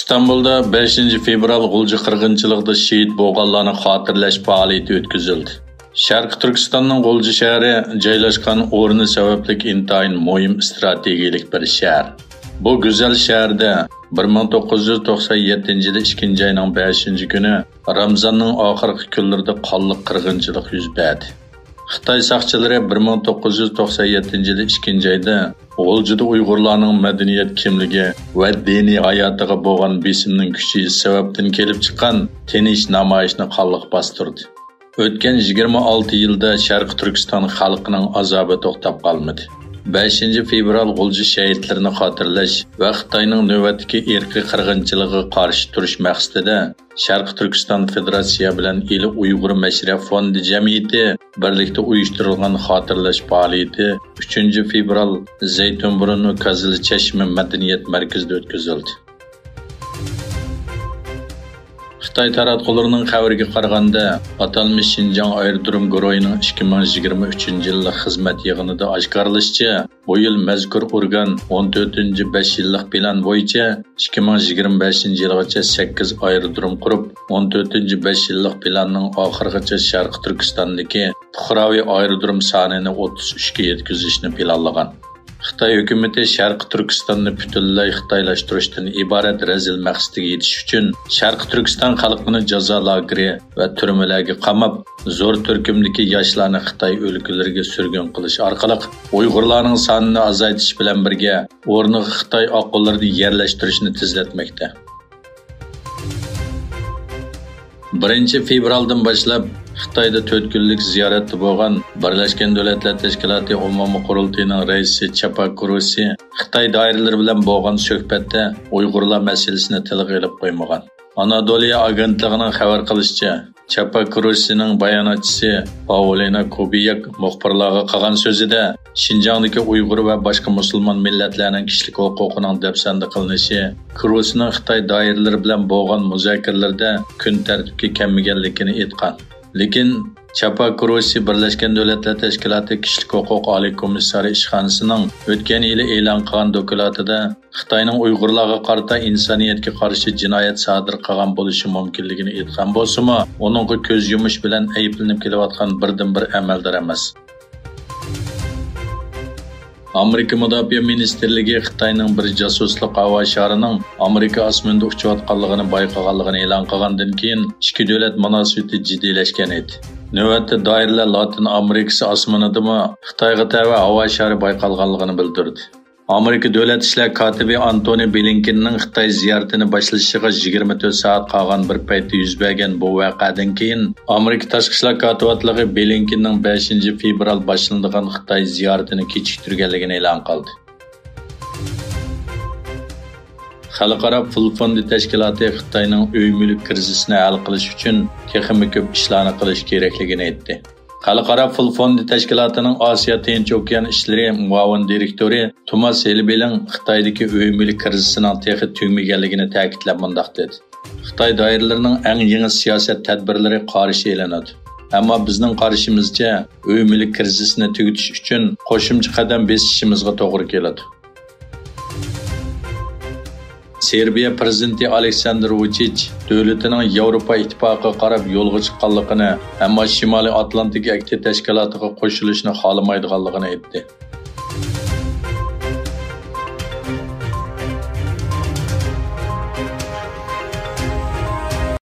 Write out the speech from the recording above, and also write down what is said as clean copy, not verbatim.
İstanbulda 5 fevral G'ulji qirg'inchiligida shehid bo'lganlarni xotirlash faoliyati o'tkazildi. Sharq Turkistonning G'ulji shahri joylashgan o'rni sababli intayin muhim strategik bir shahar. Bu go'zal shaharda 1997-yili 2-oyning 5-kuni Ramazonning oxirgi kunlarida qonli qirg'inchilik yuz berdi. Xitoy saqchilari 1997-yili 2-oyda G'uljida Uyg'urlarning madaniyat kimligi va diniy hayotiga bo'lgan besimning kuchi sababdan kelib chiqqan tinch namoyishni qonliq bostirdi. O'tgan 26 yilda Sharq Turkiston xalqining azobi to'xtab qolmadi. 5 fevral G'ulji shahidlarini xotirlash va Xitoyning navbatdagi irqiy qirg'inchiligiga qarshi turish maqsadida Sharq Turkiston Federatsiya bilan Eli Uyg'ur Mashraf fondi jamiyati birlikda uyushtirilgan xotirlash faoliyati 3 fevral Zaytunburun va Qizil Chashma madaniyat markazida o'tkazildi. Xitoy taratqularının xabariga qaraganda, atalmış Şinjan Aerodrom guruhining 2023-yillik xizmat yig'inida oshkorlashicha, bu yil mazkur organ 14-5 yillik plan bo'yicha 2025-yilgacha 8 aerodrom qurib, 14-5 yillik planning oxirigacha Sharq Turkistondagi fuqaroviy aerodrom sonini 33 ga yetkazishni planlagan. Xitoy hukumati Sharq Turkistonni butunlay xitoylashtirishdan iborat razil maqsadiga yetish uchun Sharq Turkiston xalqini jazo lageri va turmalarga qamab, zo'r turkumdagi yoshlarni Xitoy o'lkalariga surgun qilish orqali Uyg'urlarning sonini azaytish bilan birga o'rniga Xitoy oqillarni yerlashtirishni tezlatmoqda. 1 fevraldan boshlab Xitoyda 4 kunlik ziyoratda bo'lgan Birlashgan Davlatlar Tashkiloti umumiy qurultayining raisi Chapakurosi Xitoy doiralari bilan bo'lgan suhbatda Uyg'urlar masalasini tilga olib qo'ymagan. Anadolu agentligining xabar qilishicha, Chapakurosining bayonotchisi Paulina Kubiyak muxbirlarga qilgan so'zida Şinjandagi Uyg'ur va boshqa musulmon millatlarning kishilik huquqining dafsanda qilinishi Kurosining Xitoy doiralari bilan bo'lgan muzokaralarda kun tartibga kelmaganligini aytgan. Lekin Chapakurosi Birlashgan Davlatlar Tashkiloti Kishilik huquq oliy komissari ishxonasining o'tgan yili e'lon qilgan dokladida Xitoyning Uyg'urlarga qarata insoniyatga qarshi jinoyat sodir qilgan bo'lishi mumkinligini aytgan bo'lsa-mu, uningga ko'z yumish bilan ayblanib kelayotgan birdan-bir amaldor emas. Amerika Mudofaa Ministerligi Xitoyning bir josuslik havo sharining Amerika osmonida uchayotganligini bayqaganligini e'lon qilgandan keyin ikki davlat munosabati jiddiylashgan edi. Navbatda doiralar Latin Amerikasi osmonidami Xitoyga tava havo shari bayqalganligini bildirdi. Amerika Davlat ishlar kotibi Antony Blinkenning Xitoy ziyoratini boshlashiga 24 soat qolgan bir paytda yuz bergan bu voqeadan keyin Amerika tashqi ishlar kotibatligi Blinkenning 5 fevral boshlanadigan Xitoy ziyoratini kechiktirganligini e'lon qildi. Xalqaro pul fondi tashkiloti Xitoyning uy mulk krizisini hal qilish uchun texnik ko'p ishlarni qilish kerakligini aytdi. Xalqaro pul fondi tashkilotining Osiyo Tinch okean ishlari muavin direktori Thomas Helbeling Xitoydagi uy mulk krizisining texi tugmaganligini ta'kidlab mundaq dedi. Xitoy doiralarining eng yangi siyosat tadbirlari qarshi e'lanadi. Ammo bizning qarashimizcha uy mulk krizisini tugutish uchun qo'shimcha qadam besishimizga to'g'ri keladi. Serbiya prezidenti Aleksandr Vučić davlatining Yevropa ittifoqiga qarab yo'lga chiqqanligini, ammo Shimoliy Atlantik Akti tashkilotiga qo'shilishni xohlamaydiganligini aytdi.